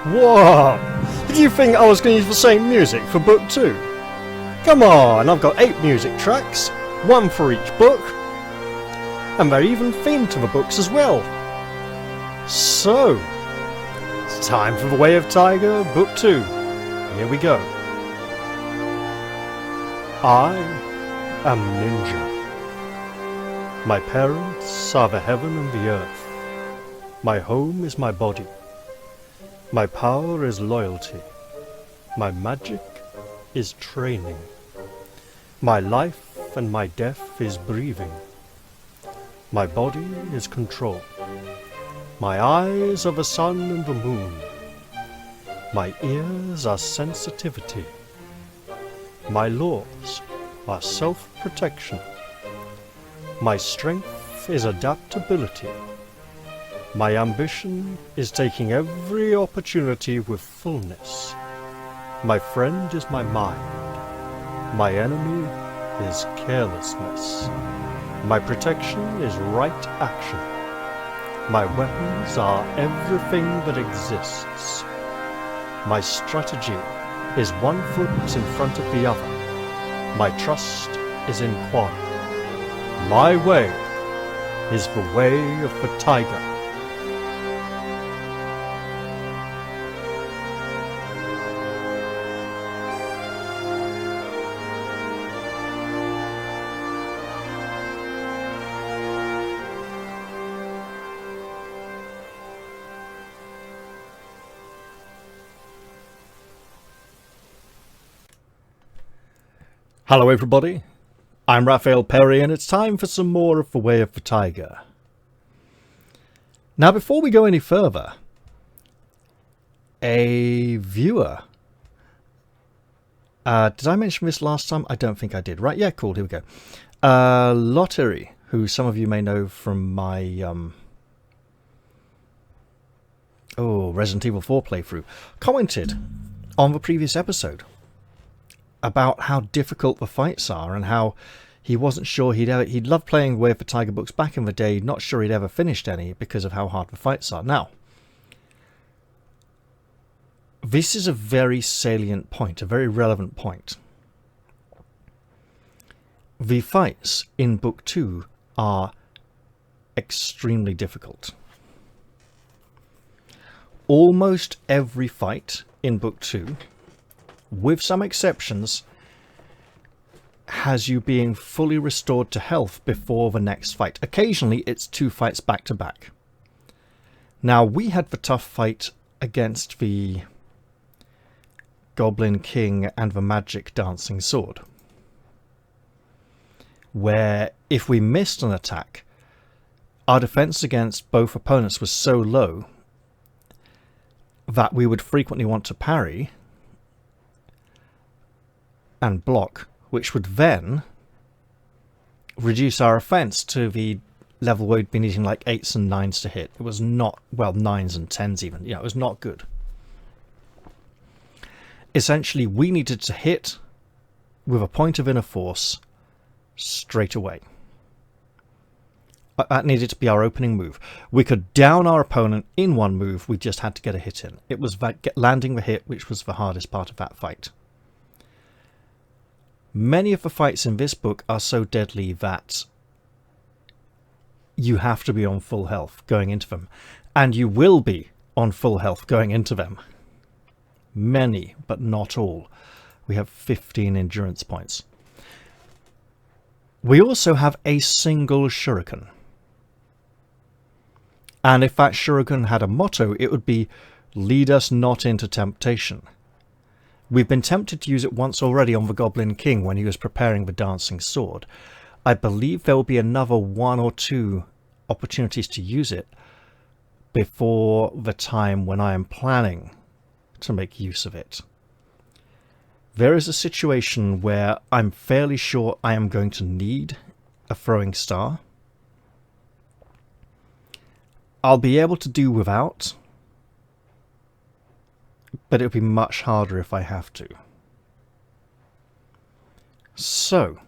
What? Did you think I was going to use the same music for book 2? Come on, I've got 8 music tracks, 1 for each book, and they're even themed to the books as well. So, it's time for The Way of Tiger, book 2. Here we go. I am Ninja. My parents are the heaven and the earth. My home is my body. My power is loyalty. My magic is training. My life and my death is breathing. My body is control. My eyes are the sun and the moon. My ears are sensitivity. My laws are self-protection. My strength is adaptability. My ambition is taking every opportunity with fullness. My friend is my mind. My enemy is carelessness. My protection is right action. My weapons are everything that exists. My strategy is one foot in front of the other. My trust is in quad. My way is the way of the tiger. Hello everybody, I'm Raphael Perry and it's time for some more of The Way of the Tiger. Now before we go any further, a viewer, did I mention this last time? I don't think I did. Right, yeah, cool, here we go. Lottery, who some of you may know from my Resident Evil 4 playthrough, commented on the previous episode about how difficult the fights are and how he wasn't sure he'd loved playing Way of the Tiger books back in the day, not sure he'd ever finished any because of how hard the fights are. Now, this is a very salient point, a very relevant point. The fights in book 2 are extremely difficult. Almost every fight in book 2, with some exceptions, has you being fully restored to health before the next fight. Occasionally it's 2 fights back to back. Now we had the tough fight against the Goblin King and the Magic Dancing Sword, where if we missed an attack, our defense against both opponents was so low that we would frequently want to parry and block, which would then reduce our offense to the level where we'd been needing like 8s and 9s to hit. It was not, well, 9s and 10s even. Yeah, it was not good. Essentially, we needed to hit with a point of inner force straight away. That needed to be our opening move. We could down our opponent in one move, we just had to get a hit in. It was landing the hit which was the hardest part of that fight. Many of the fights in this book are so deadly that you have to be on full health going into them. And you will be on full health going into them. Many, but not all. We have 15 endurance points. We also have a single shuriken. And if that shuriken had a motto, it would be, "Lead us not into temptation." We've been tempted to use it once already on the Goblin King when he was preparing the Dancing Sword. I believe there will be another 1 or 2 opportunities to use it before the time when I am planning to make use of it. There is a situation where I'm fairly sure I am going to need a throwing star. I'll be able to do without, but it'll be much harder if I have to. So,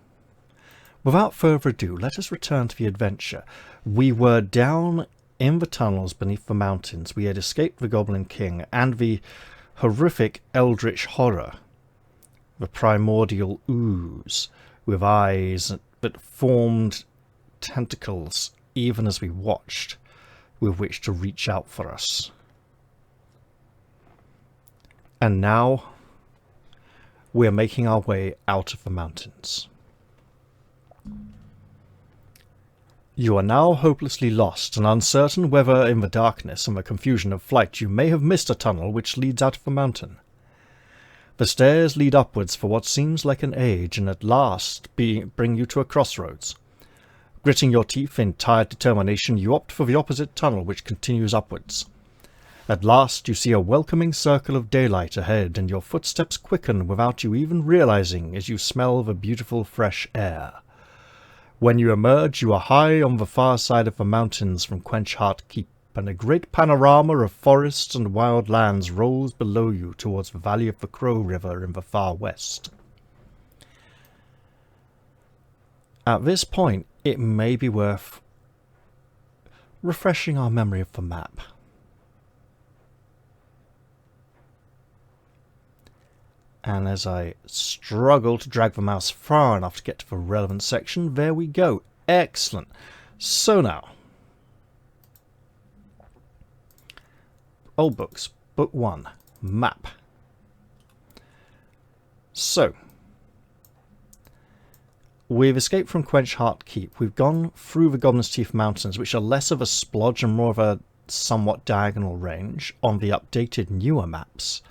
without further ado, let us return to the adventure. We were down in the tunnels beneath the mountains we had escaped the Goblin King and the horrific eldritch horror, the primordial ooze with eyes that formed tentacles even as we watched, with which to reach out for us. And now we are making our way out of the mountains. You are now hopelessly lost and uncertain whether in the darkness and the confusion of flight you may have missed a tunnel which leads out of the mountain. The stairs lead upwards for what seems like an age and at last bring you to a crossroads. Gritting your teeth in tired determination, you opt for the opposite tunnel which continues upwards. At last you see a welcoming circle of daylight ahead, and your footsteps quicken without you even realizing as you smell the beautiful fresh air. When you emerge, you are high on the far side of the mountains from Quenchheart Keep, and a great panorama of forests and wild lands rolls below you towards the valley of the Crow River in the far west. At this point, it may be worth refreshing our memory of the map. And as I struggle to drag the mouse far enough to get to the relevant section, there we go. Excellent. So now, Old Books, Book 1, Map. So, we've escaped from Quenchheart Keep. We've gone through the Goblin's Teeth Mountains, which are less of a splodge and more of a somewhat diagonal range on the updated newer maps.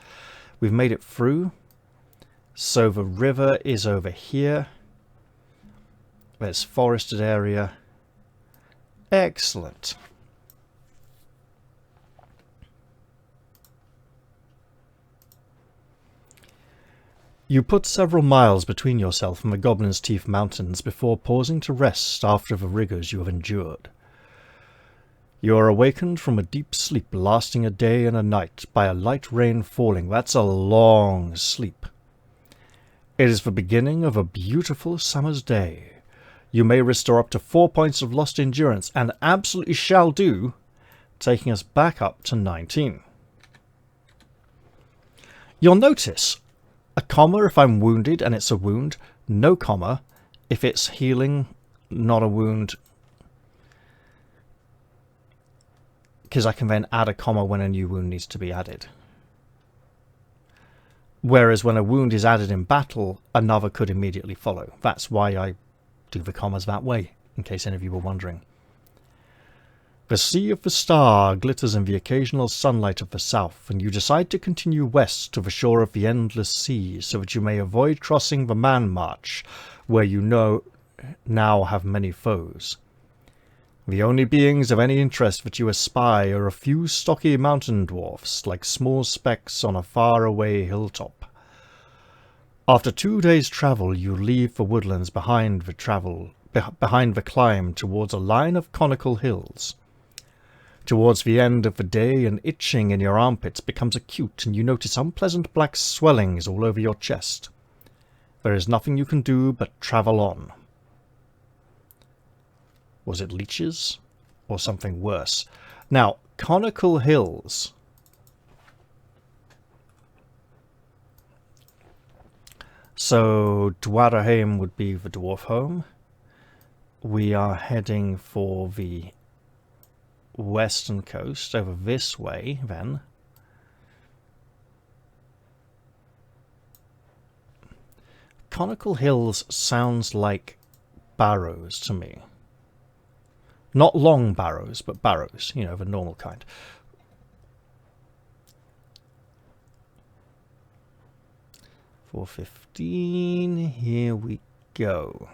We've made it through. So the river is over here. There's forested area. Excellent. You put several miles between yourself and the Goblin's Teeth Mountains before pausing to rest after the rigours you have endured. You are awakened from a deep sleep lasting a day and a night by a light rain falling. That's a long sleep. It is the beginning of a beautiful summer's day. You may restore up to 4 points of lost endurance, and absolutely shall do, taking us back up to 19. You'll notice a comma if I'm wounded and it's a wound, no comma if it's healing, not a wound, because I can then add a comma when a new wound needs to be added. Whereas when a wound is added in battle, another could immediately follow. That's why I do the commas that way, in case any of you were wondering. The Sea of the Star glitters in the occasional sunlight of the south, and you decide to continue west to the shore of the Endless Sea so that you may avoid crossing the Man March, where you know now have many foes. The only beings of any interest that you espy are a few stocky mountain dwarfs, like small specks on a far-away hilltop. After 2 days' travel, you leave the woodlands behind the climb towards a line of conical hills. Towards the end of the day, an itching in your armpits becomes acute, and you notice unpleasant black swellings all over your chest. There is nothing you can do but travel on. Was it leeches? Or something worse? Now, conical hills. So, Dwarahame would be the dwarf home. We are heading for the western coast, over this way, then. Conical hills sounds like barrows to me. Not long barrows, but barrows, you know, the normal kind. $4.15, here we go.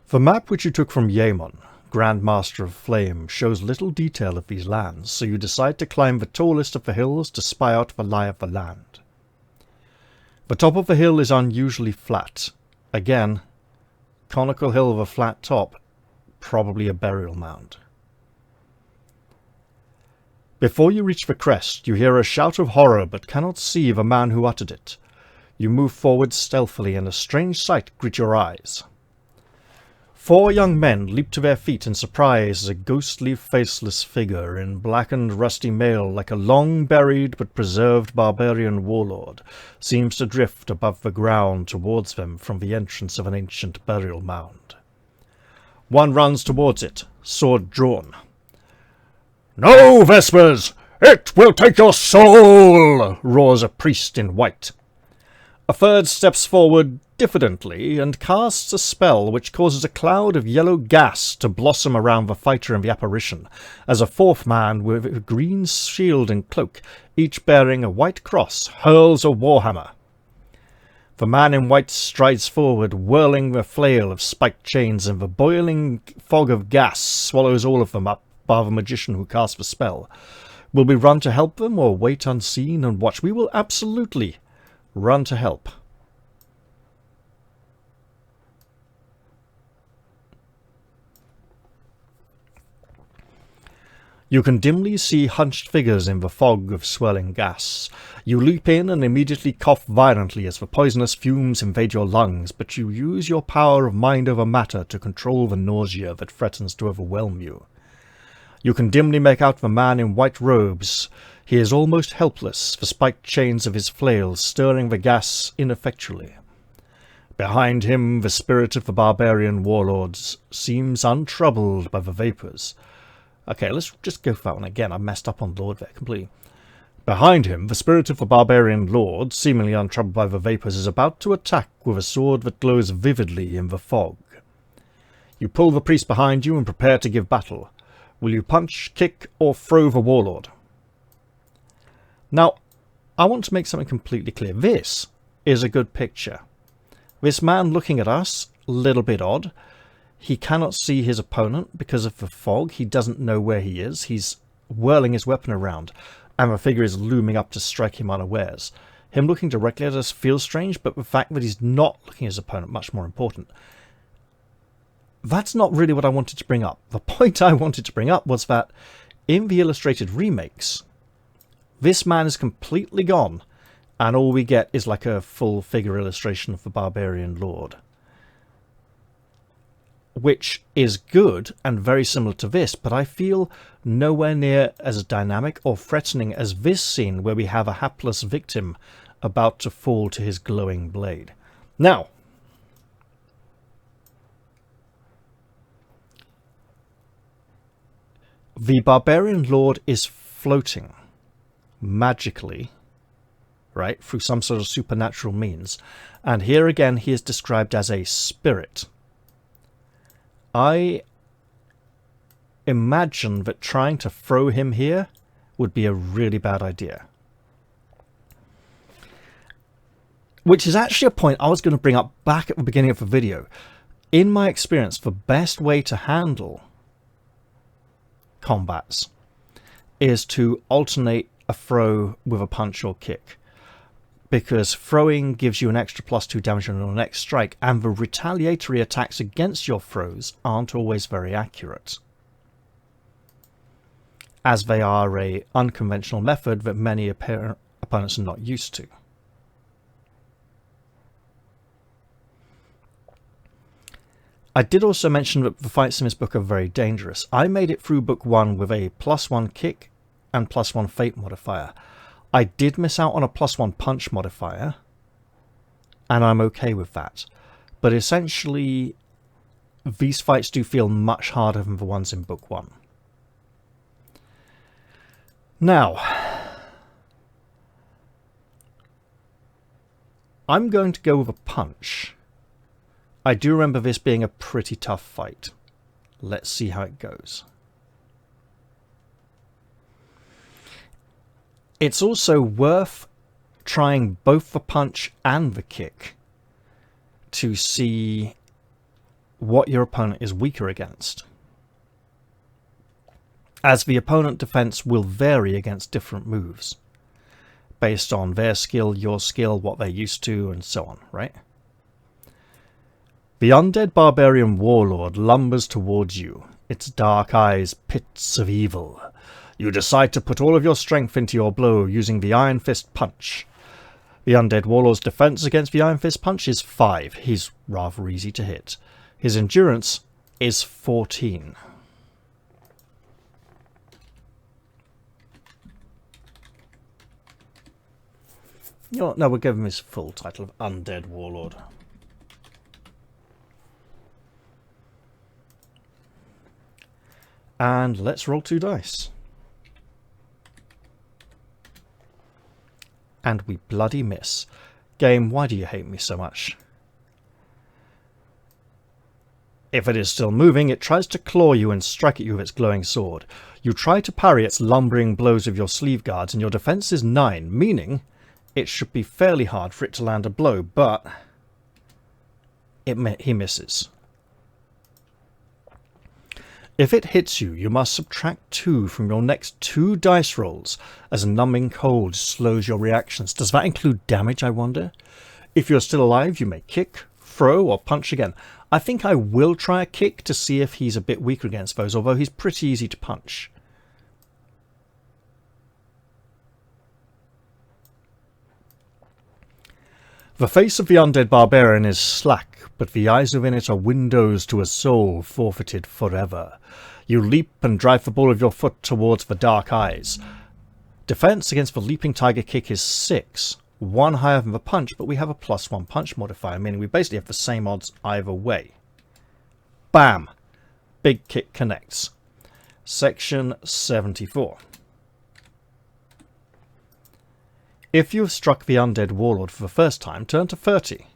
The map which you took from Yaemon, Grandmaster of Flame, shows little detail of these lands, so you decide to climb the tallest of the hills to spy out the lie of the land. The top of the hill is unusually flat. Again, conical hill with a flat top, probably a burial mound. Before you reach the crest, you hear a shout of horror but cannot see the man who uttered it. You move forward stealthily and a strange sight greets your eyes. 4 young men leap to their feet in surprise as a ghostly, faceless figure in blackened, rusty mail, like a long-buried but preserved barbarian warlord, seems to drift above the ground towards them from the entrance of an ancient burial mound. One runs towards it, sword drawn. "No, Vespers! It will take your soul!" roars a priest in white. A third steps forward diffidently and casts a spell which causes a cloud of yellow gas to blossom around the fighter and the apparition, as a fourth man with a green shield and cloak, each bearing a white cross, hurls a warhammer. The man in white strides forward, whirling the flail of spiked chains, and the boiling fog of gas swallows all of them up, bar the magician who casts the spell. Will we run to help them, or wait unseen and watch? We will absolutely run to help. You can dimly see hunched figures in the fog of swirling gas. You leap in and immediately cough violently as the poisonous fumes invade your lungs, but you use your power of mind over matter to control the nausea that threatens to overwhelm you. You can dimly make out the man in white robes. He is almost helpless, the spiked chains of his flails stirring the gas ineffectually. Behind him, the spirit of the barbarian warlords seems untroubled by the vapours. Okay, let's just go for that one again. I messed up on Lord there completely. Behind him, the spirit of the barbarian lord, seemingly untroubled by the vapours, is about to attack with a sword that glows vividly in the fog. You pull the priest behind you and prepare to give battle. Will you punch, kick, or throw the warlord? Now, I want to make something completely clear. This is a good picture. This man looking at us, a little bit odd. He cannot see his opponent because of the fog. He doesn't know where he is. He's whirling his weapon around, and the figure is looming up to strike him unawares. Him looking directly at us feels strange, but the fact that he's not looking at his opponent, much more important. That's not really what I wanted to bring up. The point I wanted to bring up was that in the illustrated remakes, this man is completely gone, and all we get is like a full figure illustration of the barbarian lord, which is good and very similar to this, but I feel nowhere near as dynamic or threatening as this scene where we have a hapless victim about to fall to his glowing blade. Now, the barbarian lord is floating magically, right, through some sort of supernatural means, and here again he is described as a spirit. I imagine that trying to throw him here would be a really bad idea. Which is actually a point I was going to bring up back at the beginning of the video. In my experience, the best way to handle combats is to alternate a throw with a punch or kick, because throwing gives you an extra +2 damage on your next strike, and the retaliatory attacks against your throws aren't always very accurate, as they are an unconventional method that many opponents are not used to. I did also mention that the fights in this book are very dangerous. I made it through book 1 with a +1 kick and +1 fate modifier. I did miss out on a +1 punch modifier, and I'm okay with that. But essentially, these fights do feel much harder than the ones in book 1. Now, I'm going to go with a punch. I do remember this being a pretty tough fight. Let's see how it goes. It's also worth trying both the punch and the kick to see what your opponent is weaker against, as the opponent defense will vary against different moves based on their skill, your skill, what they're used to, and so on, right? The undead barbarian warlord lumbers towards you, its dark eyes pits of evil. You decide to put all of your strength into your blow using the Iron Fist Punch. The undead warlord's defense against the Iron Fist Punch is 5. He's rather easy to hit. His endurance, is 14. You know what? No, we'll give him his full title of Undead Warlord. And let's roll 2 dice. And we bloody miss. Game, why do you hate me so much? If it is still moving, it tries to claw you and strike at you with its glowing sword. You try to parry its lumbering blows with your sleeve guards, and your defense is 9, meaning it should be fairly hard for it to land a blow, but he misses. If it hits you, you must subtract 2 from your next 2 dice rolls, as a numbing cold slows your reactions. Does that include damage, I wonder? If you're still alive, you may kick, throw, or punch again. I think I will try a kick to see if he's a bit weaker against foes, although he's pretty easy to punch. The face of the undead barbarian is slack, but the eyes within it are windows to a soul forfeited forever. You leap and drive the ball of your foot towards the dark eyes. Defense against the leaping tiger kick is 6, 1 higher than the punch, but we have a +1 punch modifier, meaning we basically have the same odds either way. Bam! Big kick connects. Section 74. If you have struck the undead warlord for the first time, turn to 30.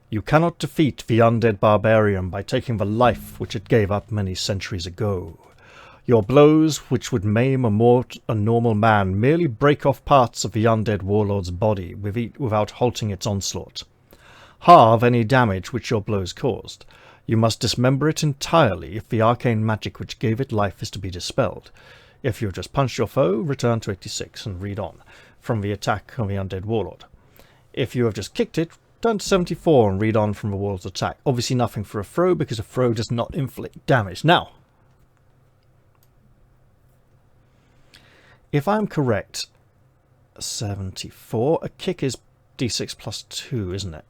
You cannot defeat the undead barbarian by taking the life which it gave up many centuries ago. Your blows, which would maim a normal man, merely break off parts of the undead warlord's body without halting its onslaught. Halve any damage which your blows caused. You must dismember it entirely if the arcane magic which gave it life is to be dispelled. If you have just punched your foe, return to 86 and read on from the attack of the undead warlord. If you have just kicked it, turn to 74 and read on from the warlord's attack. Obviously nothing for a throw, because a throw does not inflict damage. Now, if I'm correct, 74, a kick is d6 plus 2, isn't it?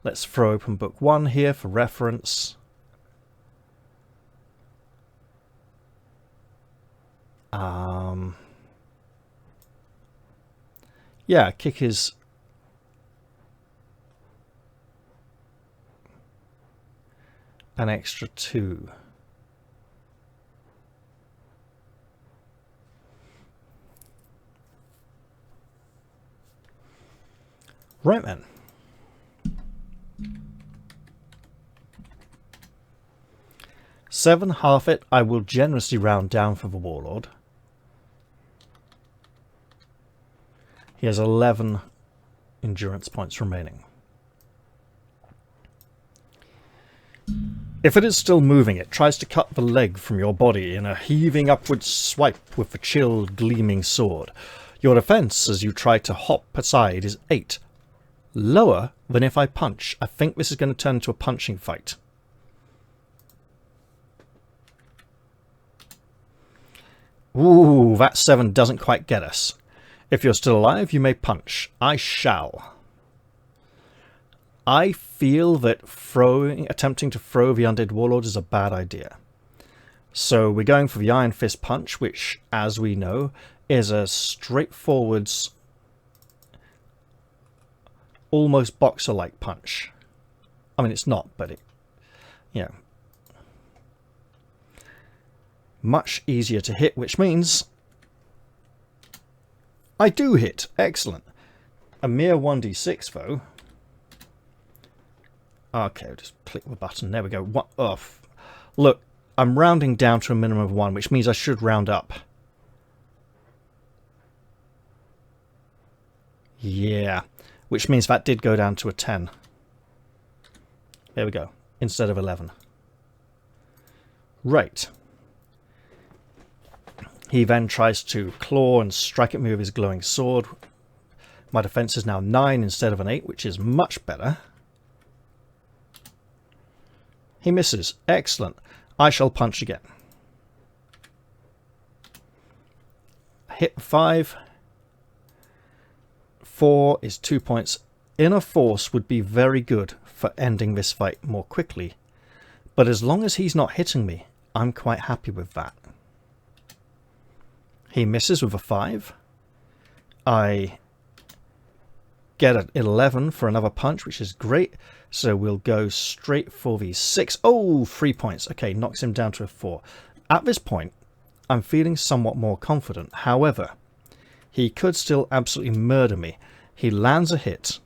Let's throw open book 1 here for reference. Yeah, kick is an extra 2. Right then. Seven, half it. I will generously round down for the warlord. He has 11 endurance points remaining. If it is still moving, it tries to cut the leg from your body in a heaving upward swipe with the chilled, gleaming sword. Your defense as you try to hop aside is 8. Lower than if I punch. I think this is going to turn into a punching fight. Ooh, that 7 doesn't quite get us. If you're still alive, you may punch. I shall. I feel that attempting to throw the undead warlord is a bad idea. So we're going for the Iron Fist punch, which, as we know, is a straightforward, almost boxer-like punch. I mean, it's not, but it, you know, much easier to hit, which means I do hit. Excellent. A mere 1d6, though. Okay, just click the button. There we go. What? Oh, look, I'm rounding down to a minimum of 1, which means I should round up. Yeah, which means that did go down to a 10. There we go, instead of 11. Right. He then tries to claw and strike at me with his glowing sword. My defense is now 9 instead of an 8, which is much better. He misses. Excellent. I shall punch again. Hit 5. 4 is 2 points. Inner force would be very good for ending this fight more quickly, but as long as he's not hitting me, I'm quite happy with that. He misses with a 5. I get an 11 for another punch, which is great. So we'll go straight for the 6. Oh, 3 points. Okay, knocks him down to a 4. At this point, I'm feeling somewhat more confident. However, he could still absolutely murder me. He lands a hit.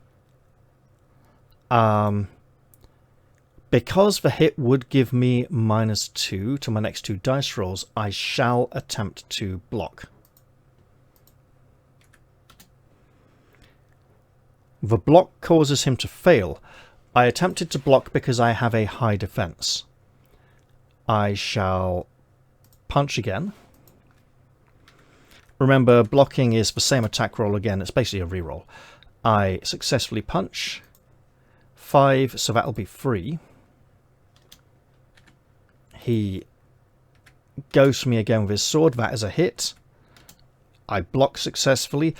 Because the hit would give me -2 to my next 2 dice rolls, I shall attempt to block. The block causes him to fail. I attempted to block because I have a high defense. I shall punch again. Remember, blocking is the same attack roll again. It's basically a reroll. I successfully punch. 5, so that'll be 3. He goes for me again with his sword. That is a hit. I block successfully.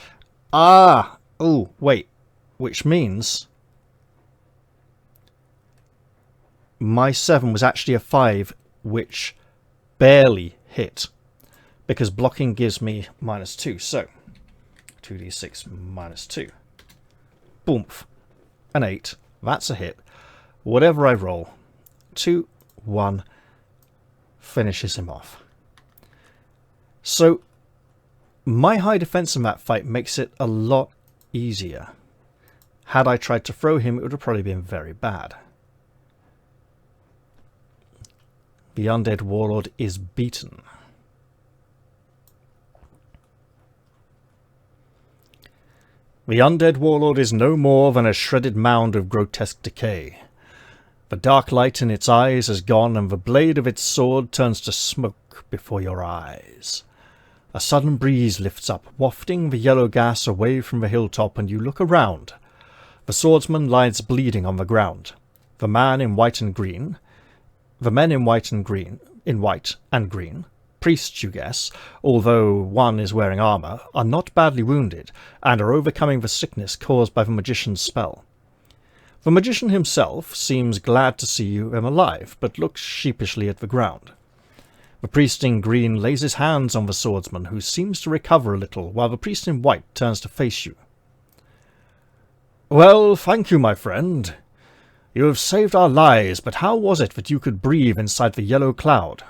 Ah! Oh, wait. Which means my 7 was actually a 5, which barely hit, because blocking gives me -2. So 2d6 -2. Boomf. An 8. That's a hit. Whatever I roll. 2, 1. Finishes him off. So my high defense in that fight makes it a lot easier. Had I tried to throw him, it would have probably been very bad. The undead warlord is beaten. The undead warlord is no more than a shredded mound of grotesque decay. The dark light in its eyes has gone, and the blade of its sword turns to smoke before your eyes. A sudden breeze lifts up, wafting the yellow gas away from the hilltop, and you look around. The swordsman lies bleeding on the ground. The man in white and green, the men in white and green, priests you guess, although one is wearing armour, are not badly wounded, and are overcoming the sickness caused by the magician's spell. The magician himself seems glad to see you alive, but looks sheepishly at the ground. The priest in green lays his hands on the swordsman, who seems to recover a little, while the priest in white turns to face you. "Well, thank you, my friend. You have saved our lives, but how was it that you could breathe inside the yellow cloud?"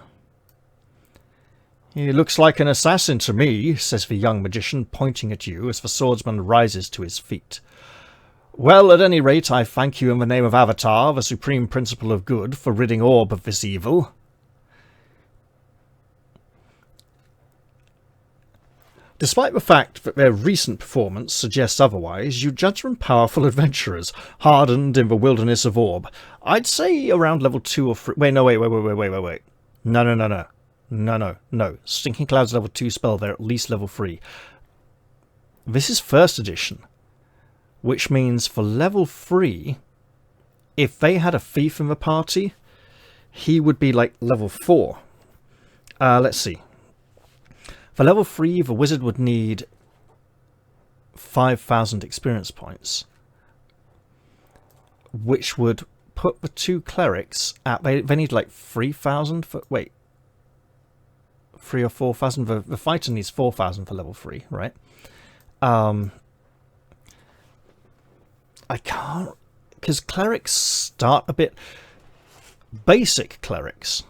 "He looks like an assassin to me," says the young magician, pointing at you as the swordsman rises to his feet. "Well, at any rate, I thank you in the name of Avatar, the supreme principle of good, for ridding Orb of this evil." Despite the fact that their recent performance suggests otherwise, you judge them powerful adventurers, hardened in the wilderness of Orb. I'd say around level 2 or 3... Wait. No. Stinking Cloud's level 2 spell, they're at least level 3. This is 1st edition, which means for level 3, if they had a thief in the party, he would be like level 4. Let's see. For level 3, the wizard would need 5,000 experience points, which would put the 2 clerics at... They need like 3,000 for... Wait. 3 or 4,000. The fighter needs 4,000 for level 3, right? I can't... Because clerics start a bit... Basic clerics...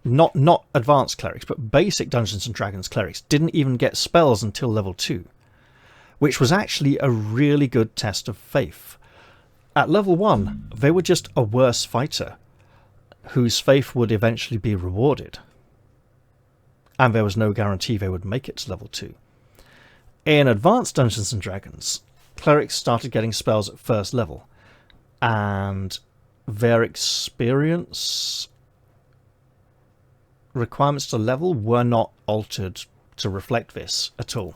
Not advanced clerics, but basic Dungeons & Dragons clerics didn't even get spells until level 2, which was actually a really good test of faith. At level 1, they were just a worse fighter, whose faith would eventually be rewarded, and there was no guarantee they would make it to level 2. In advanced Dungeons & Dragons, clerics started getting spells at 1st level, and their experience... requirements to level were not altered to reflect this at all.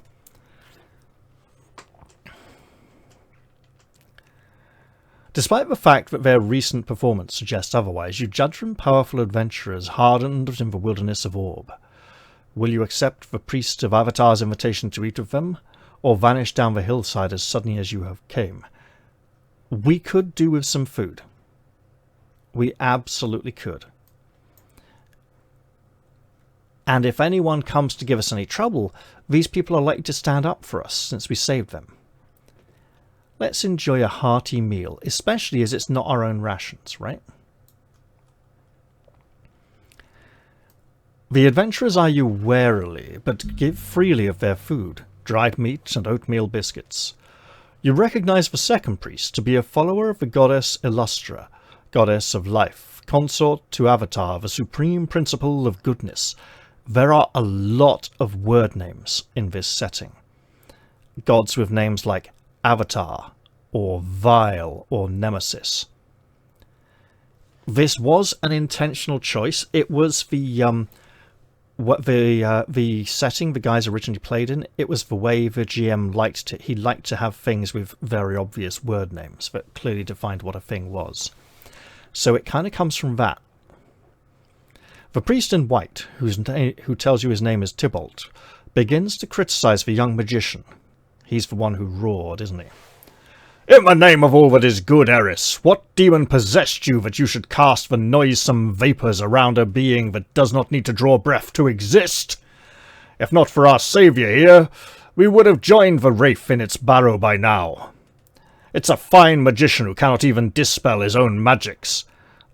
Despite the fact that their recent performance suggests otherwise, you judge them powerful adventurers hardened in the wilderness of Orb. Will you accept the priest of Avatar's invitation to eat with them, or vanish down the hillside as suddenly as you have came. We could do with some food. We absolutely could. And if anyone comes to give us any trouble, these people are likely to stand up for us since we saved them. Let's enjoy a hearty meal, especially as it's not our own rations, right? The adventurers eye you warily, but give freely of their food, dried meat and oatmeal biscuits. You recognize the second priest to be a follower of the goddess Illustra, goddess of life, consort to Avatar, the supreme principle of goodness. There are a lot of word names in this setting. Gods with names like Avatar, or Vile, or Nemesis. This was an intentional choice. It was the setting the guys originally played in. It was the way the GM liked it. He liked to have things with very obvious word names that clearly defined what a thing was. So it kind of comes from that. The priest in white, who tells you his name is Tybalt, begins to criticize the young magician. He's the one who roared, isn't he? "In the name of all that is good, Eris, what demon possessed you that you should cast the noisome vapours around a being that does not need to draw breath to exist? If not for our saviour here, we would have joined the wraith in its barrow by now. It's a fine magician who cannot even dispel his own magics."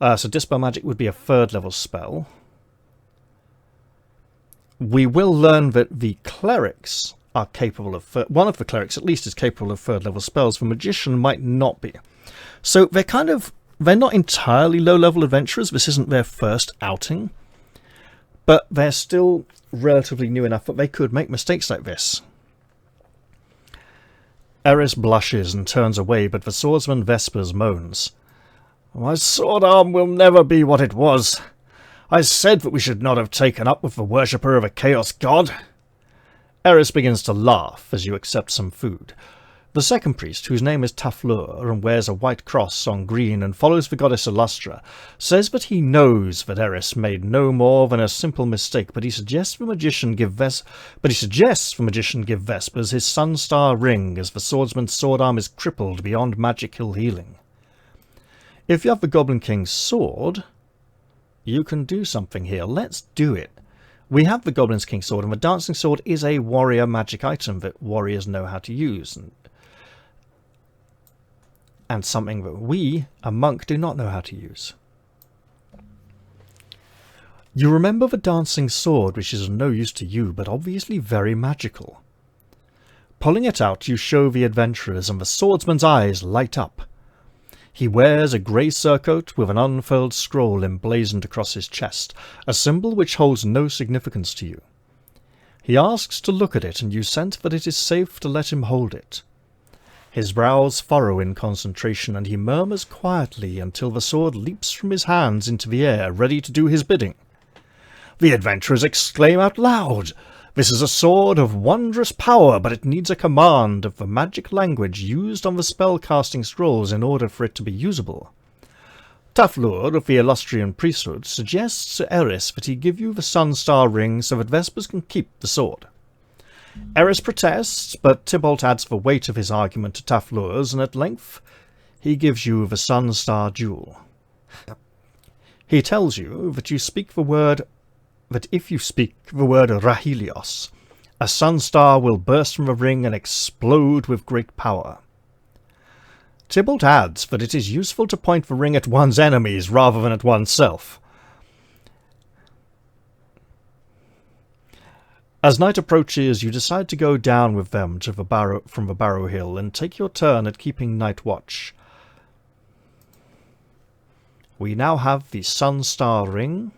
So dispel magic would be a 3rd level spell. We will learn that the clerics are capable of... one of the clerics at least is capable of 3rd level spells. The magician might not be. So they're not entirely low level adventurers. This isn't their first outing. But they're still relatively new enough that they could make mistakes like this. Eris blushes and turns away, but the swordsman Vespers moans. "My sword arm will never be what it was. I said that we should not have taken up with the worshipper of a chaos god." Eris begins to laugh as you accept some food. The second priest, whose name is Taflur and wears a white cross on green and follows the goddess Illustra, says that he knows that Eris made no more than a simple mistake, but he suggests the magician give Vespers his Sunstar ring as the swordsman's sword arm is crippled beyond magical healing. If you have the Goblin King's sword, you can do something here. Let's do it. We have the Goblin King's sword, and the dancing sword is a warrior magic item that warriors know how to use, and something that we, a monk, do not know how to use. You remember the dancing sword, which is of no use to you, but obviously very magical. Pulling it out, you show the adventurers, and the swordsman's eyes light up. He wears a grey surcoat with an unfurled scroll emblazoned across his chest, a symbol which holds no significance to you. He asks to look at it, and you sense that it is safe to let him hold it. His brows furrow in concentration, and he murmurs quietly until the sword leaps from his hands into the air, ready to do his bidding. The adventurers exclaim out loud. This is a sword of wondrous power, but it needs a command of the magic language used on the spell-casting scrolls in order for it to be usable. Taflur of the Illustrian priesthood suggests to Eris that he give you the Sunstar ring so that Vespers can keep the sword. Eris protests, but Tybalt adds the weight of his argument to Taflur's, and at length he gives you the Sunstar jewel. He tells you that if you speak the word Rahelios, a sunstar will burst from the ring and explode with great power. Tybalt adds that it is useful to point the ring at one's enemies rather than at oneself. As night approaches, you decide to go down with them to from the Barrow Hill and take your turn at keeping night watch. We now have the Sunstar ring.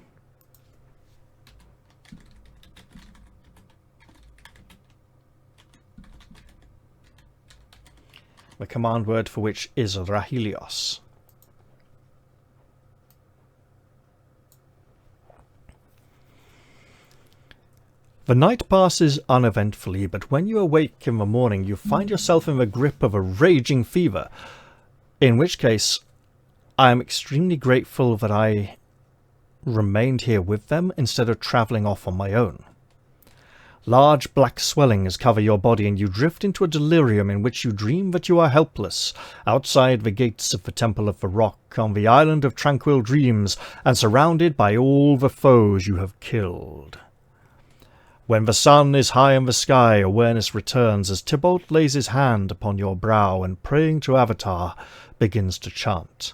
The command word for which is Rahelios. The night passes uneventfully, but when you awake in the morning you find yourself in the grip of a raging fever, in which case I am extremely grateful that I remained here with them instead of travelling off on my own. Large black swellings cover your body, and you drift into a delirium in which you dream that you are helpless, outside the gates of the Temple of the Rock, on the island of tranquil dreams, and surrounded by all the foes you have killed. When the sun is high in the sky, awareness returns as Tybalt lays his hand upon your brow and, praying to Avatar, begins to chant.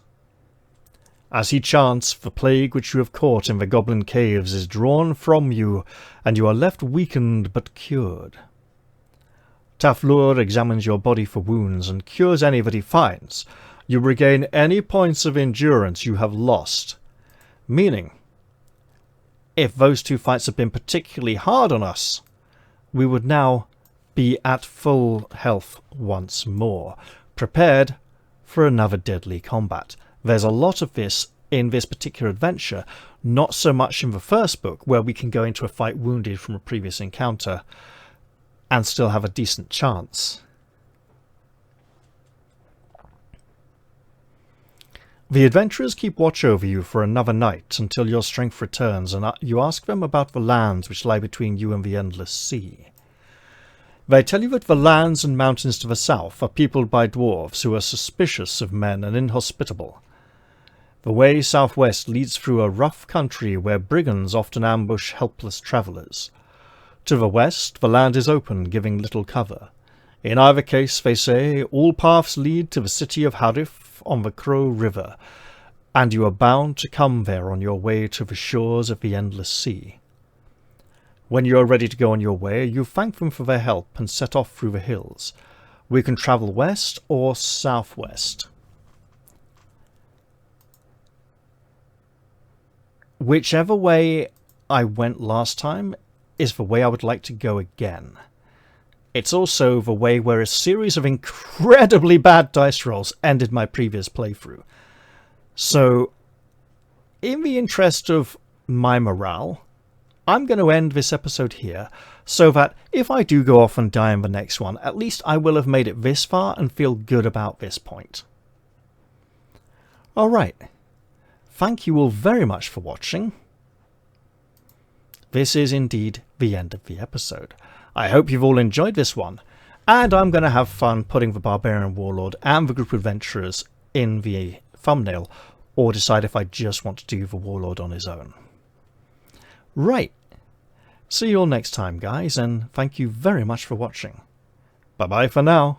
As he chants, the plague which you have caught in the goblin caves is drawn from you, and you are left weakened but cured. Taflur examines your body for wounds and cures any that he finds. You regain any points of endurance you have lost, meaning, if those 2 fights have been particularly hard on us, we would now be at full health once more, prepared for another deadly combat. There's a lot of this in this particular adventure, not so much in the first book, where we can go into a fight wounded from a previous encounter and still have a decent chance. The adventurers keep watch over you for another night until your strength returns, and you ask them about the lands which lie between you and the endless sea. They tell you that the lands and mountains to the south are peopled by dwarves who are suspicious of men and inhospitable. The way southwest leads through a rough country where brigands often ambush helpless travellers. To the west, the land is open, giving little cover. In either case, they say, all paths lead to the city of Harif on the Crow River, and you are bound to come there on your way to the shores of the endless sea. When you are ready to go on your way, you thank them for their help and set off through the hills. We can travel west or southwest. Whichever way I went last time is the way I would like to go again. It's also the way where a series of incredibly bad dice rolls ended my previous playthrough. So, in the interest of my morale, I'm going to end this episode here, so that if I do go off and die in the next one, at least I will have made it this far and feel good about this point. Alright. Thank you all very much for watching. This is indeed the end of the episode. I hope you've all enjoyed this one, and I'm going to have fun putting the Barbarian Warlord and the group of adventurers in the thumbnail, or decide if I just want to do the Warlord on his own. Right. See you all next time, guys, and thank you very much for watching. Bye-bye for now.